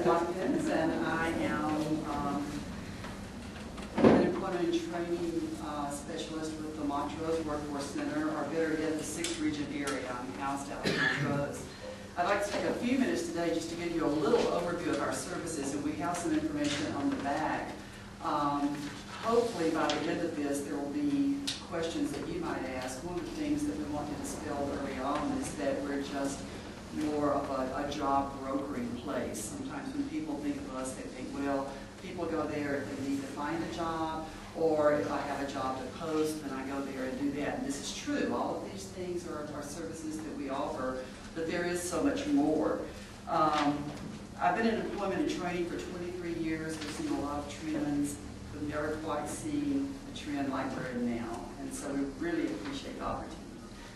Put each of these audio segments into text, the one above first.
Sharon Watkins, and I am an employment and training specialist with the Montrose Workforce Center, or better yet, the 6th Region area. I'm housed out in Montrose. I'd like to take a few minutes today just to give you a little overview of our services, and we have some information on the back. Hopefully by the end of this there will be questions that you might ask. One of the things that we want to dispel early on is that we're just more of a job brokering place. Sometimes when people think of us, they think, well, people go there if they need to find a job, or if I have a job to post, then I go there and do that. And this is true. All of these things are services that we offer, but there is so much more. I've been in employment and training for 23 years. We've seen a lot of trends. We've never quite seen a trend like we're in now. And so we really appreciate the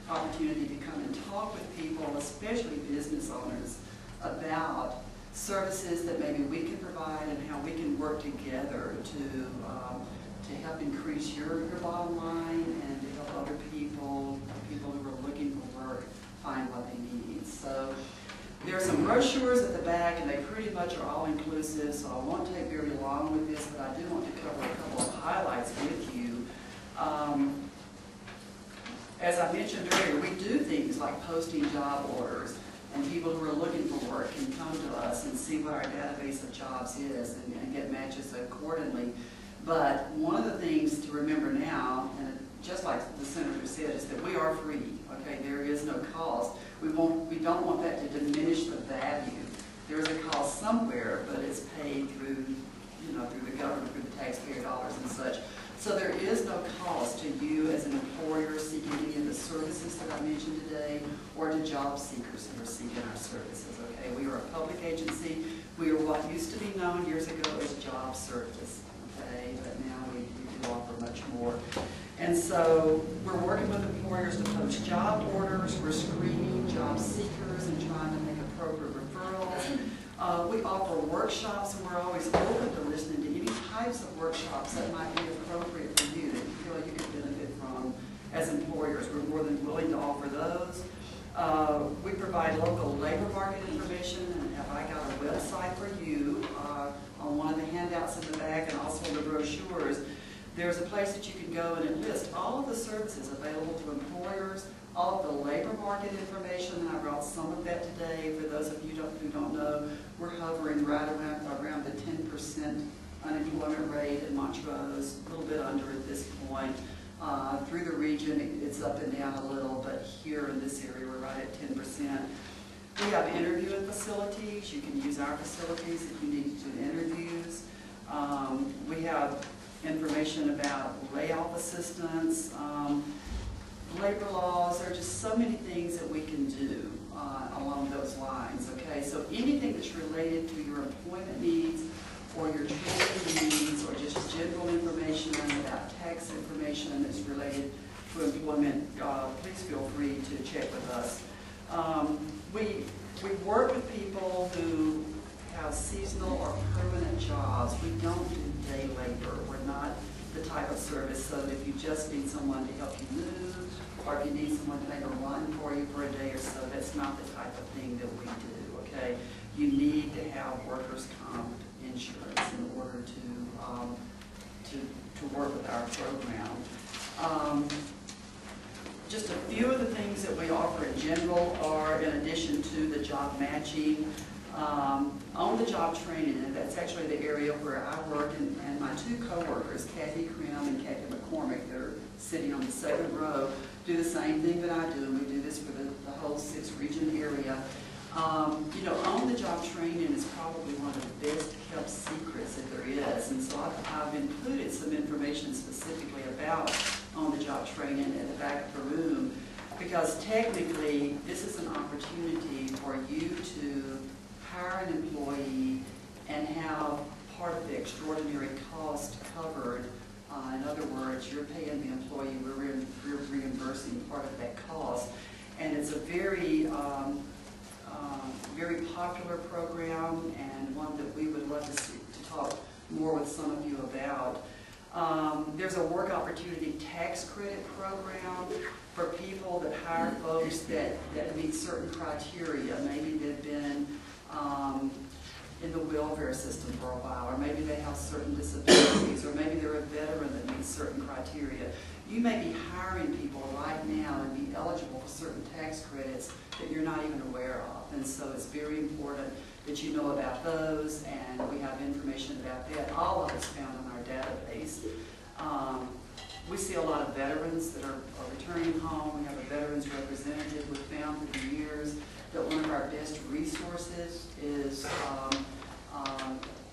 opportunity to come and talk with people, especially business owners, about services that maybe we can provide and how we can work together to help increase your bottom line and to help other people who are looking for work, find what they need. So there are some brochures at the back, and they pretty much are all inclusive, so I won't take very long with this, but I do want to cover a couple of highlights with you. As I mentioned earlier, we do things like posting job orders, and people who are looking for work can come to us and see what our database of jobs is and get matches accordingly. But one of the things to remember now, and just like the Senator said, is that we are free. Okay, there is no cost. We don't want that to diminish the value. There is a cost somewhere, but it's paid through, through the government, through the taxpayer dollars and such. So there is no cost to you as an employer seeking any of the services that I mentioned today, or to job seekers who are seeking our services. Okay, we are a public agency. We are what used to be known years ago as job service. Okay, but now we do offer much more. And so we're working with employers to post job orders. We're screening job seekers and trying to make appropriate referrals. We offer workshops, and we're always open to listening to any types of workshops that might be appropriate for you, that you feel you could benefit from as employers. We're more than willing to offer those. We provide local labor market information, and have I got a website for you on one of the handouts in the back and also the brochures. There's a place that you can go and it lists all of the services available to employers, all of the labor market information, and I brought some of that today. For those of you who don't know, we're hovering right around the 10% unemployment rate in Montrose, a little bit under at this point. Through the region, it's up and down a little, but here in this area, we're right at 10%. We have interviewing facilities. You can use our facilities if you need to do interviews. We have information about layoff assistance, labor laws. There are just so many things that we can do along those lines, okay? So anything that's related to your employment needs or your training needs or just general information about tax information that's related to employment, please feel free to check with us. We work with people who have seasonal or permanent jobs. We don't do day labor. We're not the type of service so that if you just need someone to help you move, or if you need someone to make a run for you for a day or so, that's not the type of thing that we do, okay? You need to have workers' comp insurance in order to work with our program. Just a few of the things that we offer in general are, in addition to the job matching, on-the-job training, and that's actually the area where I work, and my two co-workers, Kathy Krim and Kathy McCormick, that are sitting on the second row, do the same thing that I do, and we do this for the whole 6th Region area. On-the-job training is probably one of the best kept secrets that there is, and so I've included some information specifically about on-the-job training at the back of the room, because technically this is an opportunity for you to hire an employee and have part of the extraordinary cost covered. In other words, you're paying the employee, we're reimbursing part of that cost, and it's a very very popular program, and one that we would love to talk more with some of you about. There's a work opportunity tax credit program for people that hire folks that meet certain criteria. Maybe they've been in the welfare system for a while, or maybe they have certain disabilities, or maybe they're a veteran that meets certain criteria. You may be hiring people right now and be eligible for certain tax credits that you're not even aware of. And so it's very important that you know about those, and we have information about that. All of it's found in our database. We see a lot of veterans that are returning home. We have a veterans representative. We've found through the years that one of our best resources is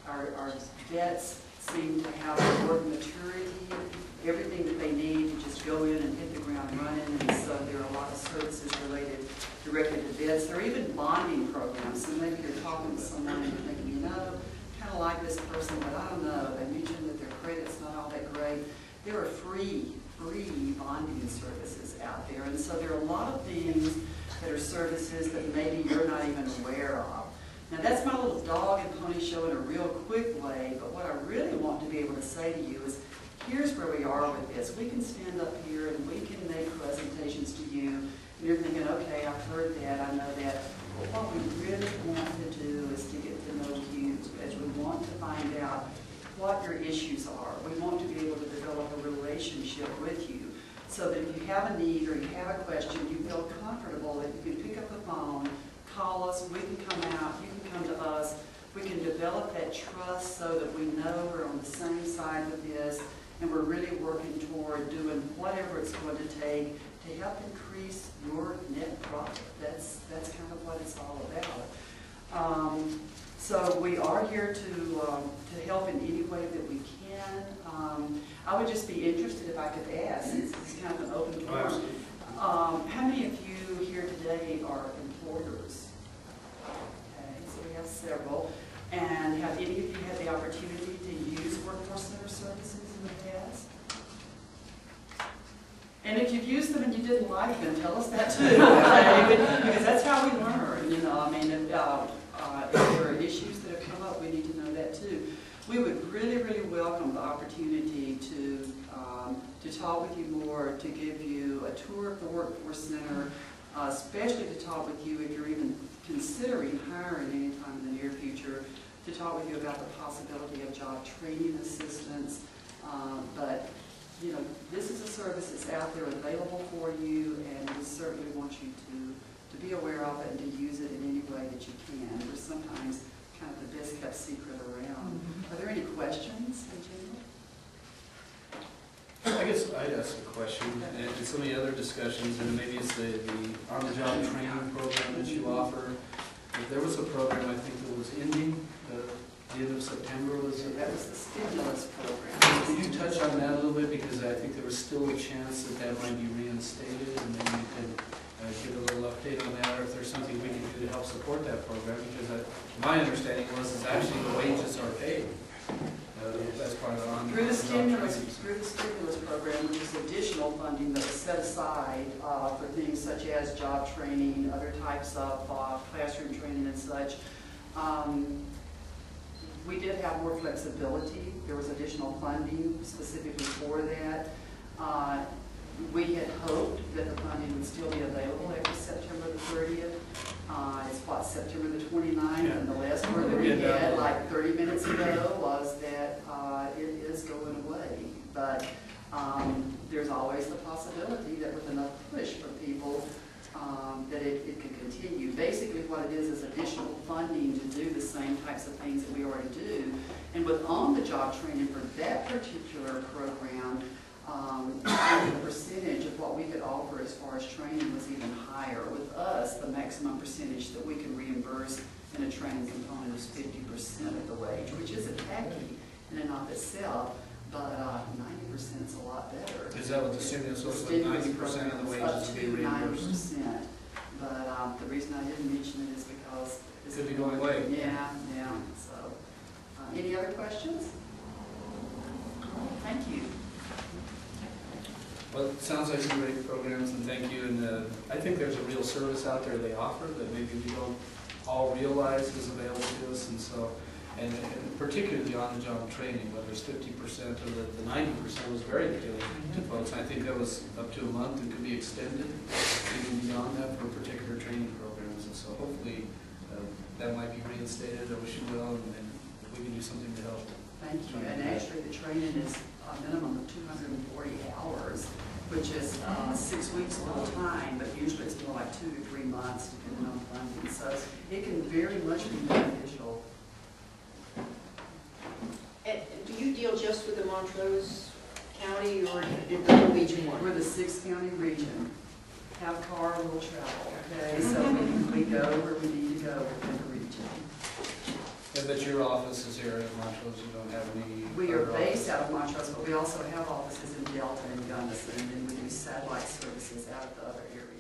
our vets seem to have the work maturity, everything that they need to just go in and hit the ground running. And so there are a lot of services related directly to vets. There are even bonding programs. So maybe you're talking to someone and you're thinking, you know, kind of like this person, but I don't know. They mentioned that their credit's not all that great. There are free bonding services out there. And so there are a lot of things that are services that maybe you're not even aware of. Now that's my little dog and pony show in a real quick way, but what I really want to be able to say to you is, here's where we are with this. We can stand up here and we can make presentations to you, and you're thinking, okay, I've heard that, I know that. But what we really want to do is to get to know you, as we want to find out what your issues are. We want to be able to develop a relationship with you, so that if you have a need or you have a question, you feel comfortable that you can pick up the phone, call us, we can come out, you can come to us, we can develop that trust so that we know we're on the same side with this, and we're really working toward doing whatever it's going to take to help increase your net profit. That's kind of what it's all about. So we are here to help in any way that we can. I would just be interested if I could ask, since it's kind of an open forum, how many of you here today are employers? Okay, so we have several. And have any of you had the opportunity to use Workforce Center services in the past? And if you've used them and you didn't like them, tell us that too, okay? Because that's how we learn, you know. I mean, if there are issues that have come up, we need to know that too. We would really, really welcome the opportunity to talk with you more, to give you a tour of the Workforce Center, especially to talk with you if you're even considering hiring anytime in the near future, to talk with you about the possibility of job training assistance. But you know, this is a service that's out there available for you, and we certainly want you to be aware of it and to use it in any way that you can. We're sometimes kind of the best kept secret around. Are there any questions in general? I guess I'd ask a question, and some of the other discussions, and maybe it's the on-the-job training program that you offer. There was a program, I think, that was ending the end of September. That was the stimulus program. Can you touch on that a little bit, because I think there was still a chance that that might be reinstated, and maybe you could give a little update on that, or if there's something we can do to help support that program, because my understanding was actually the wages are paid. That's part of the through the stimulus program, which is additional funding that was set aside for things such as job training, other types of classroom training and such. We did have more flexibility. There was additional funding specifically for that. We had hoped that the funding would still be available after September the 30th. It's what, September the 29th, and the last word that we had like 30 minutes ago was that it is going away. But there's always the possibility that with enough push from people that it could continue. Basically what it is additional funding to do the same types of things that we already do. And with on-the-job training for that particular program, the percentage of what we could offer as far as training was even higher. With us, the maximum percentage that we can reimburse in a training component is 50% of the wage, which isn't tacky in and of itself, but 90% is a lot better. Is that what the stimulus was, like 90% of the wages to be reimbursed? 90%. But the reason I didn't mention it is because it could be going away. Yeah. So, any other questions? Thank you. Well, it sounds like some great programs, and thank you. And I think there's a real service out there they offer that maybe we don't all realize is available to us, and so, and particularly on-the-job training, whether it's 50% or the 90% was very appealing to folks. I think that was up to a month and could be extended even beyond that for particular training programs, and so hopefully that might be reinstated, I wish you well, and if we can do something to help. Thank you. And actually, the training is a minimum of 240 hours, which is 6 weeks full time, but usually it's more like 2 to 3 months depending on funding. So it can very much be beneficial. And do you deal just with the Montrose County or did the whole region one? We're the 6-county region. Have car, we'll travel, okay? So we go where we need to go within the region. Yeah, but your office is here in Montrose, you don't have any? We are other based offices? out of Montrose, but we also have offices in Delta and Gunnison, and then we do satellite services out of the other areas.